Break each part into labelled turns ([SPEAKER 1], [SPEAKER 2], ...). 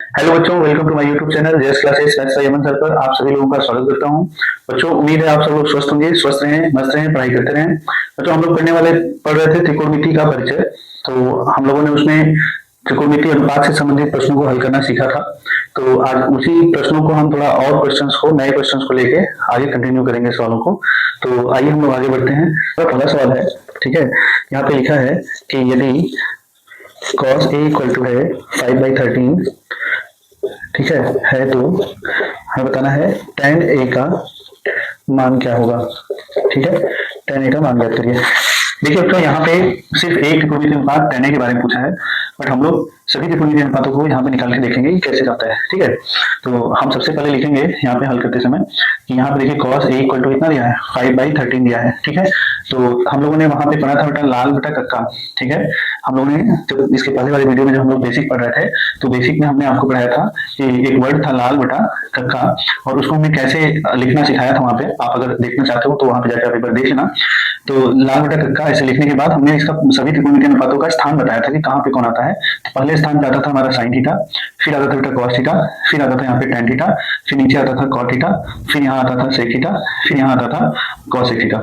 [SPEAKER 1] Hello बच्चों, welcome to my YouTube channel JS classes maths by Yaman sir पर आप सभी लोगों का स्वागत करता हूं। बच्चों, उम्मीद है आप सब लोग स्वस्थ होंगे, स्वस्थ रहें, मस्त रहें, पढ़ाई करते रहें। बच्चों, हम लोग पढ़ रहे थे त्रिकोणमिति का परिचय। तो हम लोगों ने उसमें त्रिकोणमिति अनुपात से संबंधित प्रश्नों को हल करना सीखा था। तो आज उसी प्रश्नों को हम थोड़ा और नए क्वेश्चंस को लेके आगे कंटिन्यू करेंगे सवालों को। तो आइए हम लोग आगे बढ़ते हैं। तो पहला सवाल है, ठीक है, यहाँ पे लिखा है कि यदि cos a इक्वल टू है 5/13, ठीक है तो हमें बताना है tan a का मान क्या होगा। ठीक है, tan a का मान ज्ञात करिए। देखिए बच्चों, यहाँ पे सिर्फ एक त्रिकोणमितीय अनुपात tan a के बारे में पूछा है, बट हम लोग सभी त्रिकोणमितीय अनुपातों को यहाँ पे निकाल के देखेंगे कि कैसे जाता है। ठीक है, तो हम सबसे पहले लिखेंगे यहाँ पे हल करते समय कि यहाँ पे देखिए cos a इक्वल टू इतना दिया है 5/13 दिया है। ठीक है, तो हम लोगों ने वहां पे पढ़ा था बेटा लाल बटा कक्का। ठीक है, हम लोगों ने जब इसके पहले वाले वीडियो में जब हम लोग बेसिक पढ़ रहे थे तो बेसिक में हमने आपको पढ़ाया था कि एक वर्ड था लाल बटा कक्का, और उसको हमने कैसे लिखना सिखाया था। वहां पे आप अगर देखना चाहते हो तो वहां पे जाकर आप एक बार देख लेना। तो लाल बटा कक्का ऐसे लिखने के बाद हमने इसका सभी त्रिकोणमितीय अनुपातों का स्थान बताया था कि कहाँ पे कौन आता है। तो पहले स्थान पे आता था हमारा साइन थीटा, फिर आता था बेटा कॉस थीटा, फिर आता था यहाँ पे tan थीटा, फिर नीचे आता था कॉट थीटा, फिर यहाँ आता था सेक थीटा, फिर यहाँ आता था कॉसेक थीटा।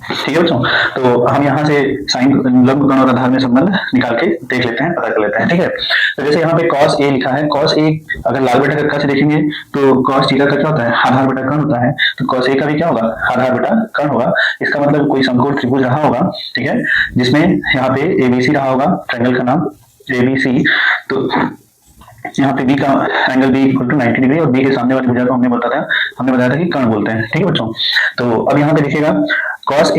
[SPEAKER 1] ठीक है बच्चों, तो हम यहाँ से साइन लंब कोण और आधार में संबंध निकाल के देख लेते हैं, पता कर लेते हैं। ठीक है, तो जैसे यहाँ पे cos a लिखा है, cos a अगर लाल बटा कक्का से देखेंगे तो cos थीटा का क्या होता है, आधार बटा कर्ण होता है। तो cos a का भी क्या होगा, आधार बटा कर्ण होगा। इसका मतलब कोई समकोण त्रिभुज रहा होगा, ठीक है, जिसमें यहाँ पे एबीसी रहा होगा, ट्रायंगल का नाम एबीसी। तो यहाँ पे बी का angle B equal to 90 degree, और बी के सामने वाली भुजा को हमने बताया था कि कर्ण बोलते हैं। ठीक है बच्चों, तो अब यहाँ पे देखिएगा cos a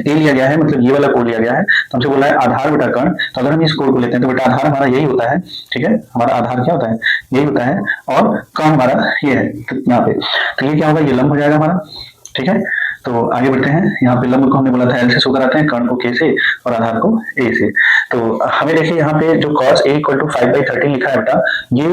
[SPEAKER 1] लिया गया है, मतलब ये वाला कोण लिया गया है, तो हमसे बोला है आधार बटा कर्ण। तो अगर हम इस कोण को लेते हैं तो बेटा आधार हमारा यही होता है। ठीक है, हमारा आधार क्या होता है, यही होता है, और कर्ण हमारा ये है यहाँ पे। तो ये क्या होगा, ये लंब हो जाएगा हमारा। ठीक है, तो आगे बढ़ते हैं। यहाँ पे लंब को हमने बोला था एल से शो कराते हैं, कर्ण को के से और आधार को ए से। तो हमें देखिए यहाँ पे जो cos a इक्वल टू 5/13 लिखा है बेटा, ये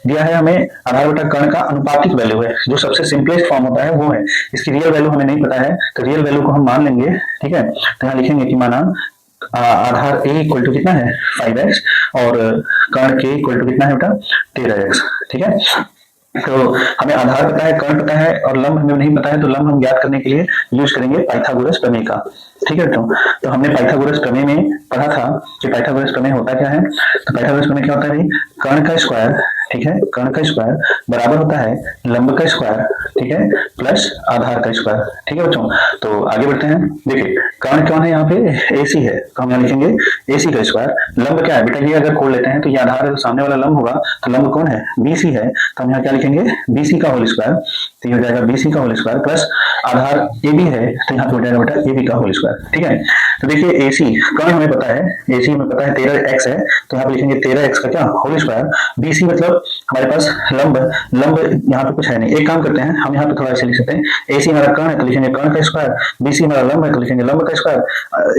[SPEAKER 1] दिया है हमें आधार बटा कर्ण का अनुपातिक वैल्यू है, जो सबसे सिंपलेस्ट फॉर्म होता है वो है। इसकी रियल वैल्यू हमें नहीं पता है, तो रियल वैल्यू को हम मान लेंगे। ठीक है, तो यहाँ लिखेंगे कि माना आधार a इक्वल टू कितना है 5x, और कर्ण k इक्वल टू कितना है बेटा 13x। ठीक है, तो हमें आधार पता है, कर्ण पता है, और लंब हमें नहीं पता है, तो लंब हम ज्ञात करने के लिए यूज करेंगे पाइथागोरस प्रमेय का। ठीक है, तो हमने पाइथागोरस प्रमेय में पढ़ा था कि पाइथागोरस प्रमेय होता क्या है। तो पाइथागोरस प्रमेय क्या होता है, कर्ण का स्क्वायर, ठीक है, कर्ण का स्क्वायर बराबर होता है लंब का स्क्वायर, ठीक है, प्लस आधार का स्क्वायर। ठीक है बच्चों, तो आगे बढ़ते हैं। देखिए कर्ण कौन है, यहाँ पे AC है, तो हम यहाँ लिखेंगे AC का स्क्वायर। लंब क्या है बेटा, ये अगर कोण लेते हैं तो ये आधार है, तो सामने वाला लंब होगा, तो लंब कौन है, BC है, तो हम यहाँ क्या लिखेंगे BC का होल स्क्वायर। तो ये हो जाएगा BC का होल स्क्वायर प्लस आधार AB है, तो यहाँ पे हो जाएगा बेटा AB का होल स्क्वायर। ठीक है, तो देखिए AC कर्ण हमें पता है, AC हमें पता है 13x है, तो यहाँ पे लिखेंगे 13x का क्या होल स्क्वायर। BC मतलब हमारे पास लंब यहाँ पे कुछ है नहीं, एक काम करते हैं हम यहाँ पे थोड़ा ऐसे लिख सकते हैं, AC हमारा कर्ण है तो लिखेंगे कर्ण का स्क्वायर, BC हमारा लंब है तो लिखेंगे लंब का स्क्वायर,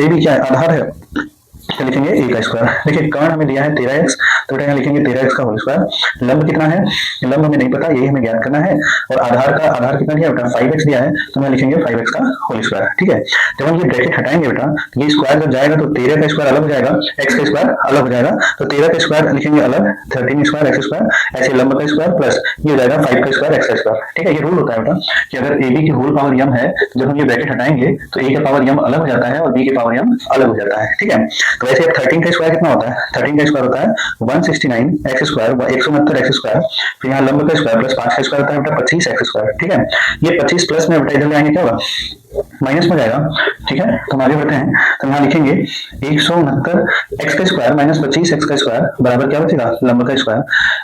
[SPEAKER 1] AB क्या है, आधार है, तो लिखेंगे a का स्क्वायर। देखिए कर्ण हमें दिया है 13x, तो बेटा यहाँ लिखेंगे 13x का होल स्क्वायर। लंब कितना है, लंब हमें नहीं पता, यही हमें ज्ञात करना है, और आधार कितना दिया बेटा 5x दिया है, तो मैं लिखेंगे 5x का होल स्क्वायर। ठीक है, जब हम ये ब्रैकेट हटाएंगे बेटा, तो ये स्क्वायर जब जाएगा तो 13 का स्क्वायर अलग हो जाएगा, x का स्क्वायर अलग हो जाएगा, तो 13 का स्क्वायर लिखेंगे अलग, 13 स्क्वायर x स्क्वायर, ऐसे लंब का स्क्वायर प्लस ये हो जाएगा 5 का स्क्वायर x का स्क्वायर। ठीक है, ये रूल होता है बेटा कि अगर AB की होल पावर m है, जब हम ये ब्रैकेट हटाएंगे तो a का पावर m अलग हो जाता है और b के पावर m अलग हो जाता है। ठीक है, तो वैसे 13 का स्क्वायर कितना होता है, 13 का स्क्वायर होता है 169 एक्स स्क्वायर, 169 एक्स स्क्वायर, फिर यहाँ लंब का स्क्वायर प्लस 5 का स्क्वायर होता है बेटा 25 एक्स स्क्वायर। ठीक है, ये 25 प्लस में बेटा इधर ले आएंगे क्या होगा, माइनस में जाएगा। ठीक है, तो हम आगे बढ़ते हैं, तो यहाँ लिखेंगे 169 एक्स का स्क्वायर माइनस 25 एक्स का स्क्वायर बराबर क्या बचेगा, लंब का स्क्वायर।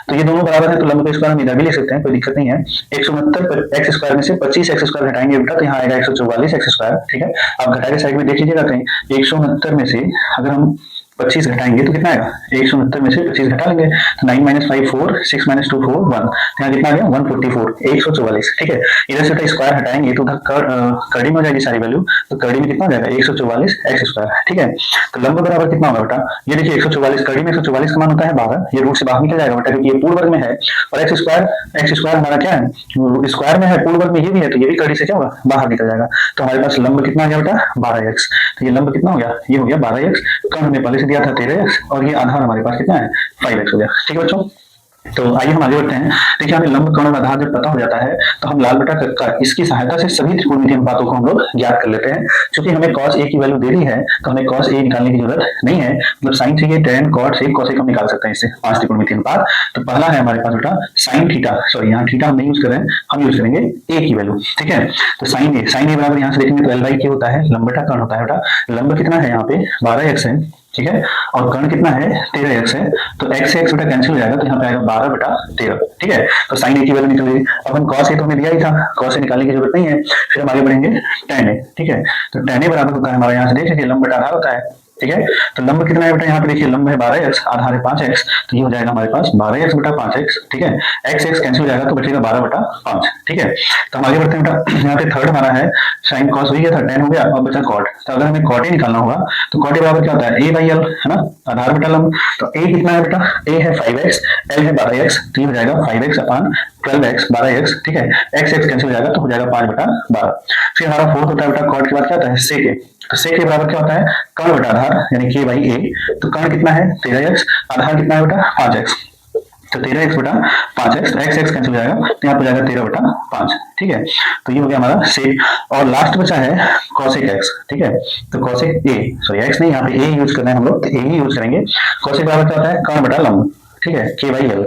[SPEAKER 1] तो ये दोनों बराबर है, तो लंब का स्क्वायर हम इधर भी लिख सकते हैं, कोई दिक्कत नहीं है। 169 एक्स स्क्वायर में से 25 एक्स स्क्वायर घटाएंगे बेटा, तो यहाँ आएगा 144 एक्स स्क्वायर। ठीक है, आप घटा के साइड में देख लीजिएगा कहीं, 169 में से अगर हम 25 घटाएंगे तो कितना आएगा, 169 में से 25 घटा लेंगे, तो 9 - 5 4, 6 - 2 4 1, यहाँ कितना आ गया 144, 144। ठीक है, इधर से स्क्वायर हटाएंगे तो उधर कड़ी में हो जाएगी सारी वैल्यू, तो कड़ी में कितना हो जाएगा 144 एक्स स्क्वायर। ठीक है, तो लंब बराबर कितना होगा बेटा, ये देखिए 144, कड़ी में 144 का मान होता है 12, ये रूट से बाहर निकल जाएगा बेटा, क्योंकि ये पूर्ण वर्ग में है, और एक्स स्क्वायर हमारा क्या है, स्क्वायर में है, पूर्ण वर्ग में ये भी है, तो ये भी कड़ी से क्या होगा बाहर निकल जाएगा। तो हमारे पास लंब कितना आ गया बेटा 12x, तो ये लंब कितना हो गया, ये हो गया 12x, कर्ण हमने पहले से दिया था 13x, और ये आधार हमारे पास कितना है 5x हो गया। ठीक है बच्चों, तो आइए हम आगे बढ़ते हैं। देखिए हमें लंब कर्ण और आधार जब पता हो जाता है तो हम लाल बटा कक्का इसकी सहायता से सभी त्रिकोणमितीय अनुपातों को हम लोग ज्ञात कर लेते हैं। चूंकि हमें cos a की वैल्यू दे दी है तो हमें cos a निकालने की जरूरत नहीं है, मतलब साइन चाहिए, tan cot sec cosec हम निकाल सकते हैं इससे 5 त्रिकोणमितीय अनुपात। तो पहला है हमारे पास बेटा sin थीटा, सॉरी यहाँ थीटा हम नहीं यूज कर रहे हैं, हम यूज करेंगे a की वैल्यू, ठीक है। तो sin a बराबर यहाँ से देखेंगे तो l/k होता है, लंब बटा कर्ण होता है बेटा। लंब कितना है यहाँ पे 12x है, ठीक है, और कर्ण कितना है 13x है। तो x से x बेटा कैंसिल हो जाएगा तो यहाँ पे आएगा 12 बटा 13, ठीक है। तो साइन ए की वैल्यू निकल गई। अब हम cos ए तो हमें दिया ही था, cos ए निकालने की जरूरत नहीं है, फिर हम आगे बढ़ेंगे tan ए, ठीक है। तो tan ए बराबर होता है हमारे यहाँ से देख लीजिए लंब बटा आधार होता है, ठीक है। तो लंब कितना है बेटा यहाँ पे देखिए लंब है 12x, आधार है 5x, तो ये हो जाएगा हमारे पास 12x बटा 5x, ठीक है। x x कैंसिल हो जाएगा तो बचेगा 12 बटा 5, ठीक है। तो हम आगे बढ़ते हैं बेटा। यहाँ पे थर्ड हमारा है साइन cos वही था, tan हो गया और बचा cot। तो अगर हमें cot a निकालना होगा तो cot a बराबर क्या होता है a/l, है ना, आधार बटा लंब। तो a कितना है बेटा, a है 5x, l है 12x, तो ये हो जाएगा 5x अपान 12x 12x, ठीक है। x x कैंसिल हो जाएगा तो हो जाएगा 5 बटा 12। फिर हमारा फोर्थ होता है बेटा cot के बाद क्या होता है sec a। तो sec a बराबर क्या होता है कर्ण बटा आधार यानी k बाई a। तो कर्ण कितना है 13x, आधार कितना है बेटा 5x, तो 13x बटा 5x, तो x x कैंसिल हो जाएगा तो यहाँ पे जाएगा 13 बटा 5, ठीक है। तो ये हो गया हमारा सेक। और लास्ट बचा है cosec x, ठीक है। तो cosec a, सॉरी x नहीं, यहाँ पे a यूज करना है हम लोग, तो a ही यूज करेंगे। cosec बराबर क्या होता है कर्ण बटा लंब, ठीक है, k बाई l।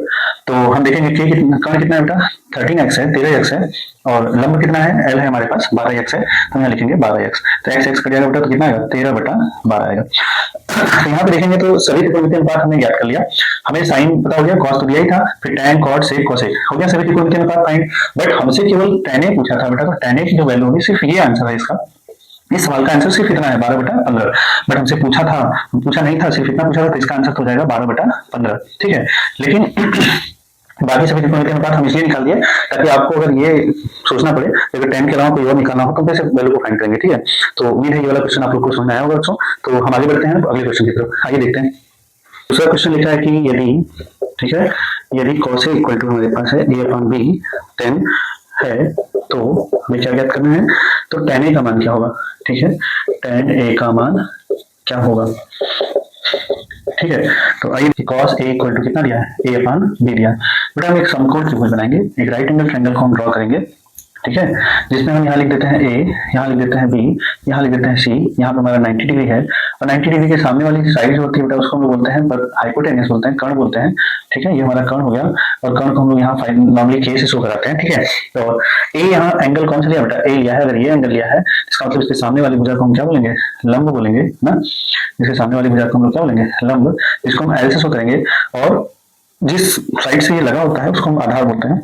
[SPEAKER 1] तो हम देखेंगे k कितना, कर्ण कितना है बेटा 13x है, 13x है, और लंब कितना है l है हमारे पास 12x है, तो यहाँ लिखेंगे 12x। तो x x कट जाएगा बेटा तो कितना आएगा 13 बटा 12 आएगा। तो यहाँ पे देखेंगे तो सभी त्रिकोणमितीय अनुपात हमने ज्ञात कर लिया। हमें साइन पता हो गया, cos तो दिया ही था, फिर tan cot sec cosec हो गया सभी त्रिकोणमितीय अनुपात फाइंड। बट हमसे केवल tan a पूछा था बेटा, तो tan a की जो वैल्यू होगी सिर्फ ये आंसर है इसका, इस सवाल का आंसर सिर्फ इतना है 12 बटा 15। बट हमसे पूछा नहीं था, सिर्फ इतना पूछा था, तो इसका आंसर तो हो जाएगा 12 बटा 15, ठीक है। लेकिन बाकी सभी त्रिकोणमितीय अनुपात हम इसलिए निकाल दिए ताकि आपको अगर ये सोचना पड़े अगर 10 के अलावा कोई और निकालना हो तो कैसे वैल्यू को फाइंड करेंगे, ठीक है। तो उम्मीद है ये वाला क्वेश्चन आप लोग को समझ में आया होगा बच्चों। तो हम आगे बढ़ते हैं अगले क्वेश्चन की तरफ, आइए देखते हैं। दूसरा क्वेश्चन लिखा है कि यदि, ठीक है, यदि cos a इक्वल टू हमारे पास है a अपॉन b 10 है तो हमें क्या ज्ञात करना है, तो tan a का मान क्या होगा, ठीक है, tan a का मान क्या होगा, ठीक है। तो आइए cos a इक्वल टू कितना दिया है a अपॉन b दिया। बेटा हम एक समकोण त्रिभुज बनाएंगे, एक राइट एंगल ट्रायंगल को हम ड्रॉ करेंगे, ठीक है, जिसमें हम यहाँ लिख देते हैं a, यहाँ लिख देते हैं b, यहाँ लिख देते हैं c, यहाँ पे हमारा 90 डिग्री है, और 90 डिग्री के सामने वाली साइड जो होती है बेटा उसको हम लोग बोलते हैं हाइपोटेनस बोलते हैं, कर्ण बोलते हैं, ठीक है। ये हमारा कर्ण हो गया, और कर्ण को हम लोग यहाँ नॉर्मली k से शो कराते हैं, ठीक है। तो a यहाँ एंगल कौन सा लिया बेटा, a लिया है, अगर ये एंगल लिया है इसका मतलब इसके सामने वाली भुजा को हम क्या बोलेंगे, लंब बोलेंगे ना, इसके सामने वाली भुजा को हम लोग क्या बोलेंगे, लंब, इसको हम l से शो करेंगे, और जिस साइड से ये लगा होता है उसको हम आधार बोलते हैं।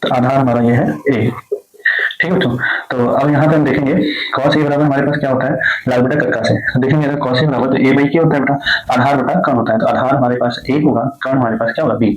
[SPEAKER 1] तो आधार हमारा ये है a, ठीक है बच्चों। तो अब यहाँ पे हम देखेंगे cos a बराबर हमारे पास क्या होता है लाल बटा कक्का से, तो देखेंगे अगर cos a बराबर तो a बाई k होता है बेटा, आधार बटा कर्ण होता है, तो आधार हमारे पास a होगा, कर्ण हमारे पास क्या होगा b।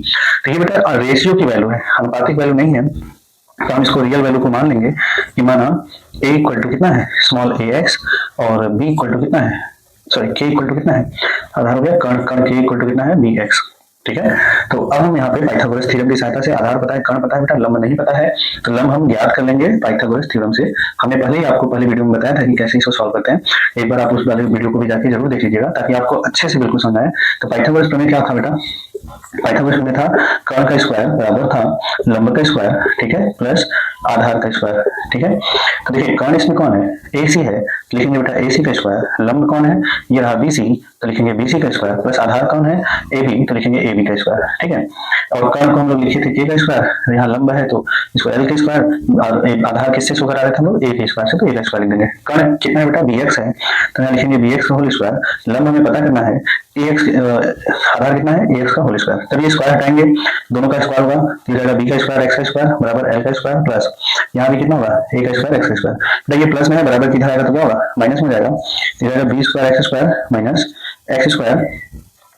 [SPEAKER 1] तो ये बेटा रेशियो की वैल्यू है, अनुपातिक वैल्यू नहीं है, तो हम इसको रियल वैल्यू को मान लेंगे कि माना a इक्वल टू कितना है स्मॉल ax और b इक्वल टू कितना है, सॉरी k इक्वल टू कितना है, आधार हो गया कर्ण k इक्वल टू कितना है bx, ठीक है। तो अब हम यहाँ पे पाइथागोरस थ्योरम की सहायता से आधार पता है, कर्ण पता है बेटा, लंब नहीं पता है, तो लंब हम ज्ञात कर लेंगे पाइथागोरस थ्योरम से। हमने पहले ही आपको पहले वीडियो में बताया था कि कैसे इसको सॉल्व करते हैं, एक बार आप उस वाले वीडियो को भी जाके जरूर देख लीजिएगा ताकि आपको अच्छे से बिल्कुल समझ आए। तो पाइथागोरस प्रमेय क्या था बेटा, पाइथागोरस प्रमेय था कर्ण का स्क्वायर बराबर था लंब का स्क्वायर, ठीक है, प्लस आधार का स्क्वायर, ठीक है। तो देखिए कर्ण इसमें कौन है AC है, लिखेंगे बेटा AC का स्क्वायर, लंब कौन है ये रहा BC, तो लिखेंगे BC का स्क्वायर, प्लस आधार कौन है AB, तो लिखेंगे AB का स्क्वायर, ठीक है। और कर्ण को हम लोग लिखे थे K का स्क्वायर, यहाँ लंब है तो इसको L का स्क्वायर, और आधार किससे शो करा रहे थे हम लोग A के स्क्वायर से, तो A का स्क्वायर लिख देंगे। कर्ण कितना है बेटा BX है, तो यहाँ लिखेंगे BX का होल स्क्वायर, लंब हमें पता करना है AX, आधार कितना है AX का होल स्क्वायर, तब ये स्क्वायर हटाएंगे दोनों का स्क्वायर होगा, तो ये जाएगा B का स्क्वायर X का स्क्वायर बराबर L का स्क्वायर, प्लस यहाँ भी कितना होगा A का स्क्वायर X का स्क्वायर, बेटा ये प्लस में है बराबर किधर आएगा तो क्या होगा माइनस में जाएगा, तो ये जाएगा B square X square minus X square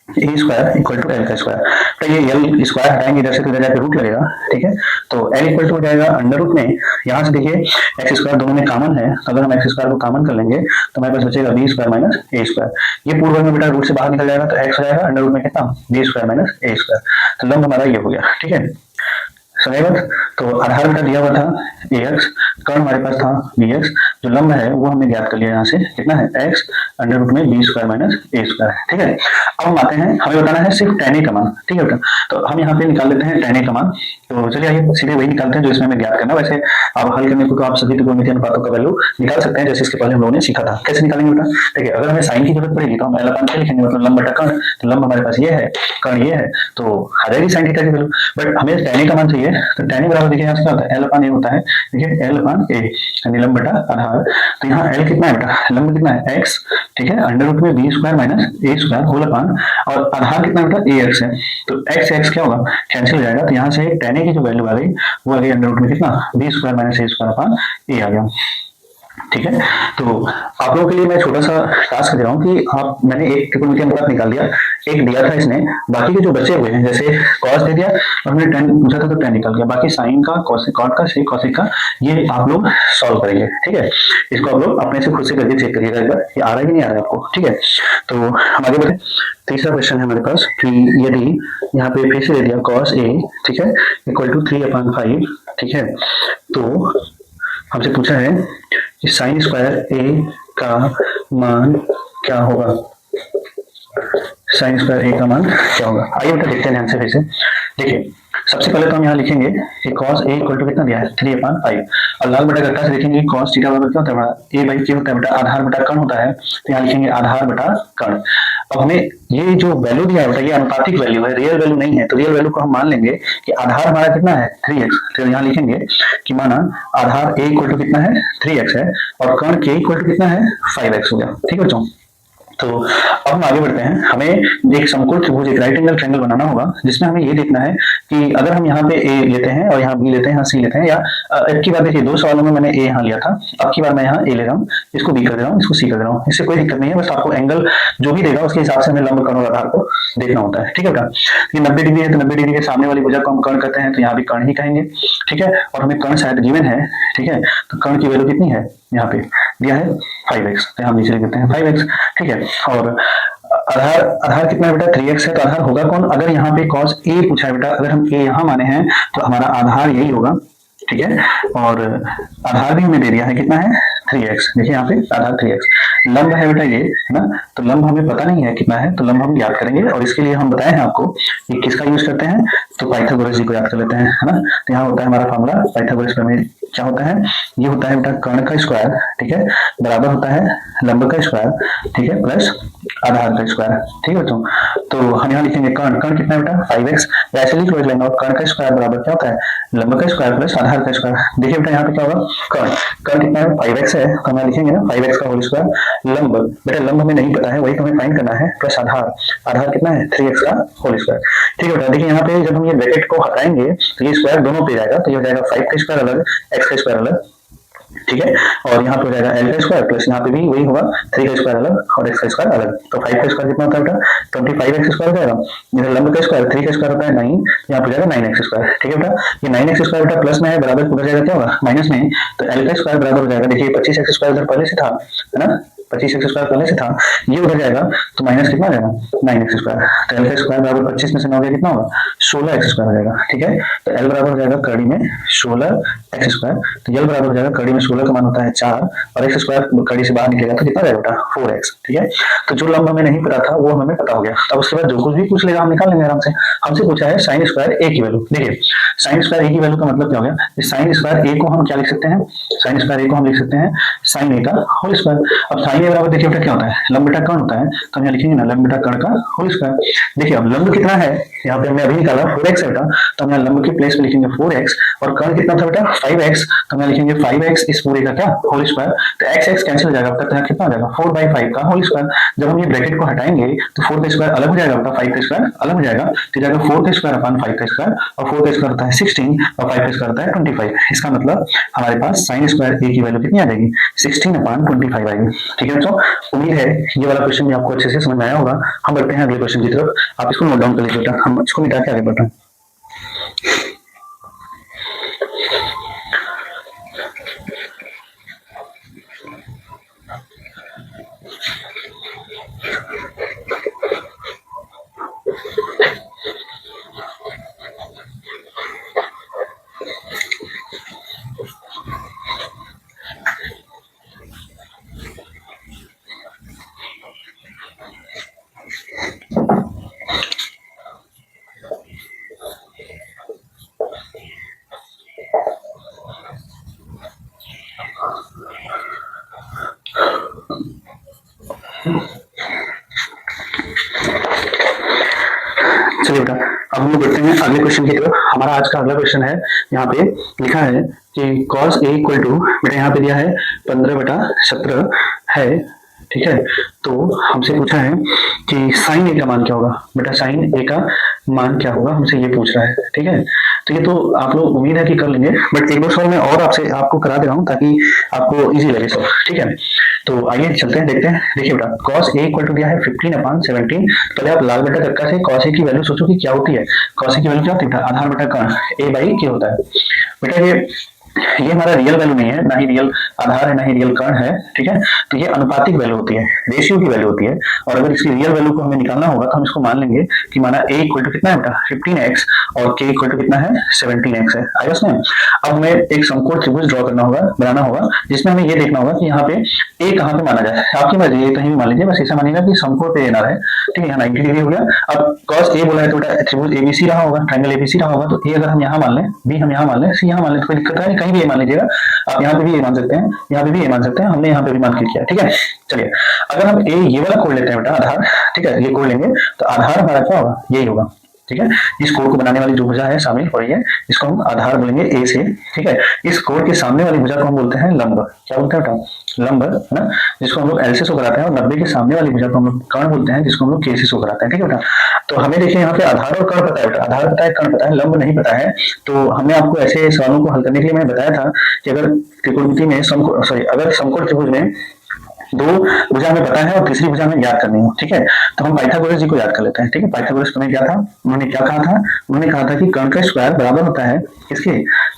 [SPEAKER 1] A square equal to L का स्क्वायर। तो ये एल स्क्वायर हटाएंगे इधर से तो इधर जाके रूट लगेगा, ठीक है। तो एल इक्वल टू हो जाएगा अंडर रूट में, यहाँ से देखिए एक्स स्क्वायर दोनों में कॉमन है, अगर हम एक्स स्क्वायर को कॉमन कर लेंगे तो हमारे पास बचेगा बी स्क्वायर माइनस ए स्क्वायर, ये पूर्व में बेटा रूट से बाहर निकल जाएगा तो एक्स हो जाएगा अंडर रूट में कितना बी स्क्वायर माइनस ए स्क्वायर, तो लंब हमारा ये हो गया, ठीक है। समझ बात। तो आधार बेटा दिया हुआ था ax, कर्ण हमारे पास था बी एक्स, जो लंब है वो हमने ज्ञात कर लिया यहाँ से, कितना है एक्स अंडर रूट में बी स्क्वायर माइनस ए स्क्वायर, ठीक है। अब हम आते हैं, हमें बताना है सिर्फ tan a का मान, ठीक है बेटा। तो हम यहाँ पे निकाल लेते हैं tan a का मान। तो चलिए आइए सीधे वही निकालते हैं जो इसमें हमें ज्ञात करना। वैसे आप हल करने को तो आप सभी त्रिकोणमितीय अनुपातों का वैल्यू निकाल सकते हैं, जैसे इसके पहले हम लोगों ने सीखा था। कैसे निकालेंगे बेटा? देखिए, अगर हमें साइन की जरूरत पड़ेगी तो हम एल अपान क्या लिखेंगे, मतलब लंब बटा कर्ण। तो लंब हमारे पास ये है, कर्ण ये है, तो आ जाएगी साइन थीटा की वैल्यू। बट हमें tan a का मान चाहिए, तो tan a बराबर देखिए यहाँ से क्या होता है, एल अपान ए होता है। देखिए एल अपान ए यानी लंब बटा आधार। तो यहाँ एल कितना है बेटा, लंब कितना है एक्स, ठीक है, अंडर रूट में बी स्क्वायर माइनस ए स्क्वायर होल अपान, और आधार कितना बेटा ए एक्स है। तो एक्स एक्स क्या होगा, कैंसिल हो जाएगा। तो यहाँ से tan a की जो वैल्यू आ गई वो आ गई अंडर रूट में कितना, बी स्क्वायर माइनस ए स्क्वायर अपान ए आ गया, ठीक है। तो आप लोगों के लिए मैं छोटा सा टास्क दे रहा हूँ कि आप, मैंने एक त्रिकोणमितीय अनुपात निकाल दिया, एक दिया था इसने, बाकी के जो बचे हुए हैं जैसे कॉस दे दिया और हमने tan पूछा था तो tan निकाल गया, बाकी साइन का, कॉसेक, कॉट का, सेक, कॉसेक का, ये आप लोग सॉल्व करेंगे, ठीक है। इसको आप लोग अपने से खुद से करके चेक करिएगा एक बार, ये आ रहा है कि नहीं आ रहा है आपको, ठीक है। तो हम आगे बढ़े। तीसरा क्वेश्चन है हमारे पास कि यदि यहाँ पे फिर से दे दिया कॉस ए, ठीक है, इक्वल टू 3/5, ठीक है, तो हमसे पूछा है कि साइन स्क्वायर ए का मान क्या होगा, साइन स्क्वायर ए का मान क्या होगा। आइए बेटा देखते हैं ध्यान से फिर से। देखिए, सबसे पहले तो हम यहाँ लिखेंगे कि cos a इक्वल टू कितना दिया है 3/5, और लाल बटा घटा से देखेंगे cos थीटा बराबर क्या होता है, a बाई क्या होता है बेटा, आधार बटा कर्ण होता है। तो यहाँ लिखेंगे आधार बटा कर्ण। अब हमें ये जो वैल्यू दिया है बेटा, ये अनुपातिक वैल्यू है, रियल वैल्यू नहीं है। तो रियल वैल्यू को हम मान लेंगे कि आधार हमारा कितना है 3x। तो यहाँ लिखेंगे कि माना आधार a इक्वल टू कितना है 3x है, और कर्ण k इक्वल टू कितना है 5x हो गया, ठीक है बच्चों। तो अब हम आगे बढ़ते हैं। हमें एक समकोण त्रिभुज, एक राइट एंगल ट्रायंगल बनाना होगा, जिसमें हमें ये देखना है कि अगर हम यहाँ पे ए लेते हैं और यहाँ बी लेते हैं, यहाँ सी लेते हैं, या एक की बार देखिए, दो सवालों में मैंने ए यहाँ लिया था, अब की बार मैं यहाँ ए ले रहा हूँ, इसको बी कर दे रहा हूँ, इसको सी कर दे रहा हूँ, इससे कोई दिक्कत नहीं है। बस आपको एंगल जो भी देगा उसके हिसाब से हमें लंब, कर्ण और आधार को देखना होता है, ठीक है बेटा। ये 90 डिग्री है तो 90 डिग्री के सामने वाली भुजा को हम कर्ण कहते हैं, तो यहाँ भी कर्ण ही कहेंगे, ठीक है। और हमें कर्ण शायद गिवन है, ठीक है, तो कर्ण की वैल्यू कितनी है, यहाँ पे दिया है 5x, तो हम नीचे लिख देते हैं 5x, ठीक है। और आधार, आधार कितना है बेटा 3x है, तो आधार होगा कौन, अगर यहाँ पे cos a पूछा है बेटा, अगर हम a यहाँ माने हैं तो हमारा आधार यही होगा, ठीक है। और आधार भी हमें दे दिया है, कितना है 3x, देखिए यहाँ पे आधार 3x। लंब है बेटा ये, है ना, तो लंब हमें पता नहीं है कितना है, तो लंब हम याद करेंगे, और इसके लिए हम बताए हैं आपको कि किसका यूज करते हैं, तो पाइथागोरस जी को याद कर लेते हैं, है ना। तो यहाँ होता है हमारा फॉर्मूला पाइथागोरस प्रमेय, क्या होता है, ये होता है बेटा कर्ण का स्क्वायर, ठीक है, बराबर होता है लंब का स्क्वायर, ठीक है, प्लस आधार का स्क्वायर, ठीक है बच्चों। तो हम यहाँ लिखेंगे कर्ण, कर्ण कितना है बेटा 5x, वैसे लिख लेंगे, और कर्ण का स्क्वायर बराबर क्या होता है, लंब का स्क्वायर प्लस आधार का स्क्वायर। देखिए बेटा यहाँ पे क्या होगा, कर्ण, कर्ण कितना है 5x है, तो हम लिखेंगे ना 5x का होल स्क्वायर, लंब बेटा लंब हमें नहीं पता है, वही हमें फाइंड करना है, प्लस आधार, आधार कितना है 3x का होल स्क्वायर, ठीक है बेटा। देखिए यहाँ पे जब हम ये ब्रैकेट को हटाएंगे तो ये स्क्वायर दोनों पे जाएगा, तो ये हो जाएगा 5 का स्क्वायर अलग, x का स्क्वायर अलग, ठीक है, और यहाँ पे हो जाएगा एल का स्क्वायर, प्लस यहाँ पे भी वही होगा 3 का स्क्वायर अलग और एक्स का स्क्वायर अलग। तो 5 का स्क्वायर कितना होता है बेटा 25x स्क्वायर हो जाएगा, इधर लंब का स्क्वायर 3 का स्क्वायर होता है 9, यहाँ पे जाएगा 9x स्क्वायर, ठीक है बेटा। ये 9x स्क्वायर बेटा प्लस में है, बराबर उधर जाएगा क्या होगा माइनस में, तो एल का स्क्वायर बराबर हो जाएगा, देखिए 25x स्क्वायर उधर पहले से था, है ना, 25x स्क्वायर पहले से था, ये उधर जाएगा तो माइनस कितना आ जाएगा 9x स्क्वायर, तो एल का स्क्वायर बराबर 25 में से 9 गया कितना होगा 16x स्क्वायर हो जाएगा, ठीक है। तो एल बराबर हो जाएगा कड़ी में 16x स्क्वायर, तो एल बराबर हो जाएगा कड़ी में 16 का मान होता है 4, और x स्क्वायर कड़ी से बाहर निकलेगा तो कितना रहेगा बेटा 4x, ठीक है। तो जो लंब हमें नहीं पता था वो हमें पता हो गया। अब उसके बाद जो कुछ भी पूछ लेगा हम निकाल लेंगे आराम से। हमसे पूछा है साइन स्क्वायर ए की वैल्यू, देखिए साइन स्क्वायर ए की वैल्यू का मतलब क्या हो गया, साइन स्क्वायर ए को हम क्या लिख सकते हैं, साइन स्क्वायर ए को हम लिख सकते हैं साइन ए का होल स्क्वायर। अब साइन ए बराबर देखिए बेटा क्या होता है, लंब बटा कर्ण होता है, तो हम यहाँ लिखेंगे ना लंब बटा कर्ण का होल स्क्वायर। देखिए अब लंब कितना है, यहाँ पे हमने अभी निकाला 4x है बेटा, तो हम यहाँ लंब के प्लेस पे लिखेंगे 4x, और कर्ण कितना था बेटा 5x, तो हम यहाँ लिखेंगे 5x इस पूरे का क्या होल स्क्वायर, तो x x कैंसिल हो जाएगा बेटा, तो यहाँ कितना आ जाएगा 4/5 का होल स्क्वायर। जब हम ये ब्रैकेट को हटाएंगे तो 4 का स्क्वायर अलग हो जाएगा बेटा, 5 का स्क्वायर अलग हो जाएगा, तो जाएगा 4 का स्क्वायर अपॉन 5 का स्क्वायर, और 4 का स्क्वायर होता है 16 और 5 का स्क्वायर होता है 25। इसका मतलब हमारे पास साइन स्क्वायर ए की वैल्यू कितनी आ जाएगी 16/25 आएगी, ठीक है। तो उम्मीद है ये वाला क्वेश्चन भी आपको अच्छे से समझ में आया होगा। हम बढ़ते हैं अगले क्वेश्चन की तरफ, आप इसको नोट डाउन कर लीजिए बेटा, हम इसको मिटा के आगे बढ़ते हैं। चलिए बेटा, अब हम लोग बढ़ते हैं अगले क्वेश्चन की तरफ। हमारा आज का अगला क्वेश्चन है, यहाँ पे लिखा है कि cos a इक्वल टू, बेटा यहाँ पे दिया है 15/17 है, ठीक है। तो हमसे पूछा है कि साइन ए का मान क्या होगा। बेटा साइन ए का मान क्या होगा, हमसे ये पूछ रहा है, ठीक है। तो ये तो आप लोग उम्मीद है कि कर लेंगे, बट एक दो सवाल मैं और आपको करा दे रहा हूँ ताकि आपको इजी लगे सब, ठीक है। तो आइए चलते हैं, देखते हैं। देखिए बेटा, cos a इक्वल टू दिया है 15/17। पहले आप लाल बटा कक्का से cos a की वैल्यू सोचो कि क्या होती है। cos a की वैल्यू क्या होती है? आधार बटा कर्ण a/k होता है। बेटा ये हमारा रियल वैल्यू नहीं है, ना ही रियल आधार है, ना ही रियल कर्ण है, ठीक है। तो ये अनुपातिक वैल्यू होती है, रेशियो की वैल्यू होती है। और अगर इसकी रियल वैल्यू को हमें निकालना होगा तो हम इसको मान लेंगे कि माना a इक्वल टू कितना है बेटा 15x और k इक्वल टू कितना है 17x है। आया उसमें। अब हमें एक समकोण त्रिभुज ड्रॉ करना होगा, बनाना होगा, जिसमें हमें ये देखना होगा कि यहाँ पे a कहाँ पे माना जाए। आपकी मर्जी है, कहीं भी मान लीजिए, बस ऐसा मानिएगा कि समकोण पे ना रहे, ठीक है। यहाँ 90 डिग्री हो गया। अब cos a बोला है तो बेटा त्रिभुज abc रहा होगा, ट्रायंगल abc रहा होगा। तो a अगर हम यहाँ मान लें, b हम यहाँ मान लें, c यहाँ मान लें, तो कोई दिक्कत है, कहीं भी a मान लीजिएगा। आप यहाँ पे भी ये मान सकते हैं, यहाँ पे भी ये मान सकते हैं, हमने यहाँ पे भी मान किया, ठीक है। चलिए, अगर हम ये वाला कोड लेते हैं बेटा आधार, ठीक है, ये कोड लेंगे तो आधार हमारा क्या होगा, यही होगा, ठीक है। इस कोड को बनाने वाली जो भुजा है शामिल हो रही है, इसको हम आधार बोलेंगे ए से, ठीक है। इस कोड के सामने वाली भुजा को हम बोलते हैं लंब। क्या बोलते हैं बेटा? लंब, है ना, जिसको हम लोग एल से शो कराते हैं। और 90 के सामने वाली भुजा को हम लोग कर्ण बोलते हैं, जिसको हम लोग के से शो कराते हैं, ठीक है बेटा। तो हमें देखिए यहाँ पे आधार और कर्ण पता है बेटा, आधार पता है, कर्ण पता है, लंब नहीं पता है। तो हमने आपको ऐसे सवालों को हल करने के लिए मैंने बताया था कि अगर त्रिकोणमिति में अगर समकोण त्रिभुज में दो भुजा हमें पता है और तीसरी भुजा हमें याद करनी हो, ठीक है। तो हम पाइथागोरस जी को याद कर लेते हैं, ठीक है। पाइथागोरस तुम्हें क्या था, उन्होंने क्या कहा था? उन्होंने कहा था कि कर्ण का स्क्वायर बराबर होता है किसके?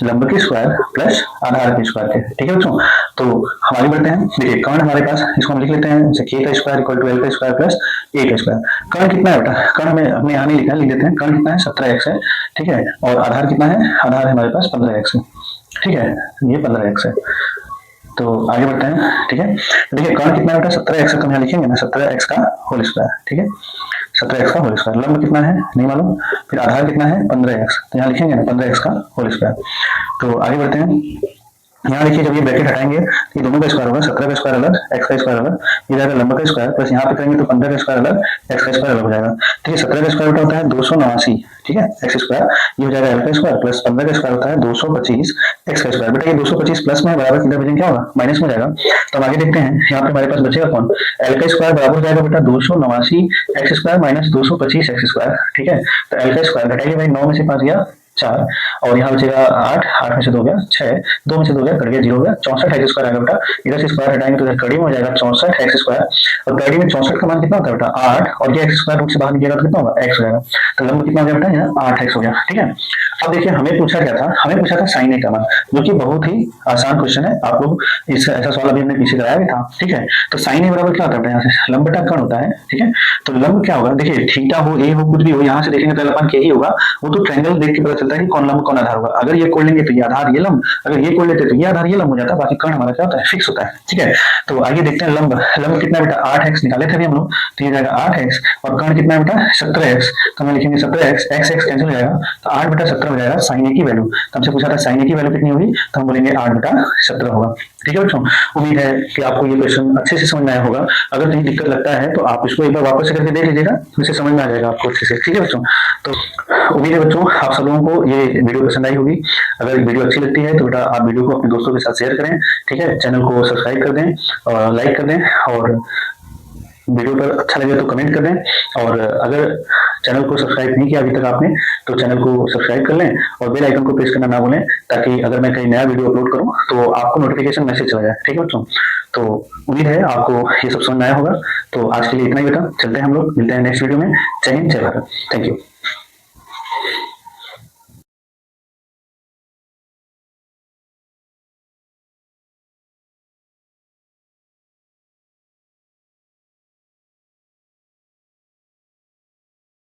[SPEAKER 1] लंब के स्क्वायर प्लस आधार के स्क्वायर के, ठीक है बच्चों। तो हमारी बढ़ते हैं, देखिए कर्ण हमारे पास, इसको हम लिख लेते हैं जैसे k का स्क्वायर इक्वल टू l का स्क्वायर प्लस a का स्क्वायर। कर्ण कितना है बेटा? कर्ण हमने यहाँ नहीं लिखा है, लिख देते हैं। कर्ण कितना है? 17x है, ठीक है। और आधार कितना है? आधार है हमारे पास 15x है, ठीक है, ये 15x है। तो आगे बढ़ते हैं, ठीक है। देखिए कर्ण कितना बेटा? 17x का, हम यहाँ लिखेंगे ना 17x का होल स्क्वायर, ठीक है, 17x का होल स्क्वायर। लंब कितना है नहीं मालूम, फिर आधार कितना है 15x, तो यहाँ लिखेंगे ना 15x का होल स्क्वायर। तो आगे बढ़ते हैं, यहाँ देखिए जब ये ब्रैकेट हटाएंगे तो ये दोनों का स्क्वायर होगा, 17 का स्क्वायर अलग, x का स्क्वायर अलग, ये जाएगा लंब का स्क्वायर, प्लस यहाँ पे करेंगे तो 15 का स्क्वायर अलग, x का स्क्वायर अलग हो जाएगा। ठीक है, 17 का स्क्वायर होता है 289, ठीक है, एक्स स्क्वायर, ये हो जाएगा एल का स्क्वायर, प्लस 15 का स्क्वायर होता है 225 एक्स का स्क्वायर। बेटा ये 225 प्लस में बराबर कितना बचेगा, क्या होगा? माइनस में जाएगा। तो हम आगे देखते हैं, यहाँ पे हमारे पास बचेगा कौन? एल का स्क्वायर बराबर हो जाएगा बेटा 289 x square minus 225 x square, ठीक है। तो एल का स्क्वायर घटाइए भाई, 9 में से 5 गया 4, और यहाँ बचेगा 8, 8 में से 2 गया 6, 2 में से 2 गया कट गया 0 हो गया, 64 एक्स स्क्वायर आएगा बेटा। इधर से स्क्वायर हटाएंगे तो इधर कड़ी में हो जाएगा 64 एक्स स्क्वायर, और कड़ी में 64 का मान कितना होता है बेटा? 8, और ये एक्स स्क्वायर रूट से बाहर निकलेगा तो कितना होगा? एक्स हो जाएगा। तो लंब कितना हो गया बेटा? यहाँ 8 एक्स हो गया, ठीक है। अब देखिए हमें पूछा क्या था? हमें पूछा था साइन ए का मान, जो कि बहुत ही आसान क्वेश्चन है। आप लोग इसका ऐसा सवाल अभी हमने पीछे कराया भी था, ठीक है। तो साइन ए बराबर क्या होता है? यहाँ से लंब बटा कर्ण होता है, ठीक है। तो लंब क्या होगा? देखिए थीटा हो, ए हो, कुछ भी हो, यहाँ से देखेंगे तो अपन क्या ही होगा, वो तो ट्रायंगल देख के पता चलता है कि कौन लंब कौन आधार होगा। अगर ये कोड लेंगे तो ये आधार ये लंब, अगर ये कोड लेते तो ये आधार ये लंब हो जाता है, बाकी कर्ण हमारा क्या होता है? फिक्स होता है, ठीक है। तो आइए देखते हैं लंब, लंब कितना बेटा? 8 एक्स निकाले थे अभी हम लोग, तो ये जाएगा 8 एक्स, और कर्ण कितना है बेटा? 17 एक्स, तो हम लिखेंगे 17 एक्स, एक्स एक्स कैंसिल हो जाएगा, तो 8 बटा 17 हो जाएगा साइन ए की वैल्यू। तो हमसे पूछा था साइन ए की वैल्यू कितनी होगी, तो हम बोलेंगे 8 बटा 17 होगा, ठीक है बच्चों। उम्मीद है कि आपको ये क्वेश्चन अच्छे से समझ में आया होगा। अगर कहीं दिक्कत लगता है तो आप इसको एक बार वापस से करके देख लीजिएगा, फिर समझ में आ जाएगा आपको अच्छे से, ठीक है बच्चों। तो उम्मीद है बच्चों आप सब लोगों को ये वीडियो पसंद आई होगी। अगर वीडियो अच्छी लगती है तो बेटा आप वीडियो को अपने दोस्तों के साथ शेयर करें, ठीक है। चैनल को सब्सक्राइब कर दें और लाइक कर दें, और वीडियो पर अच्छा लगे तो कमेंट कर दें। और अगर चैनल को सब्सक्राइब नहीं किया अभी तक आपने, तो चैनल को सब्सक्राइब कर लें और बेल आइकन को प्रेस करना ना भूलें, ताकि अगर मैं कहीं नया वीडियो अपलोड करूं तो आपको नोटिफिकेशन मैसेज चला जाए, ठीक है बच्चों। तो उम्मीद है आपको ये सब समझ में आया होगा। तो आज के लिए इतना ही बेटा, चलते हैं हम लोग, मिलते हैं नेक्स्ट वीडियो में। जय हिंद, जय भारत, थैंक यू।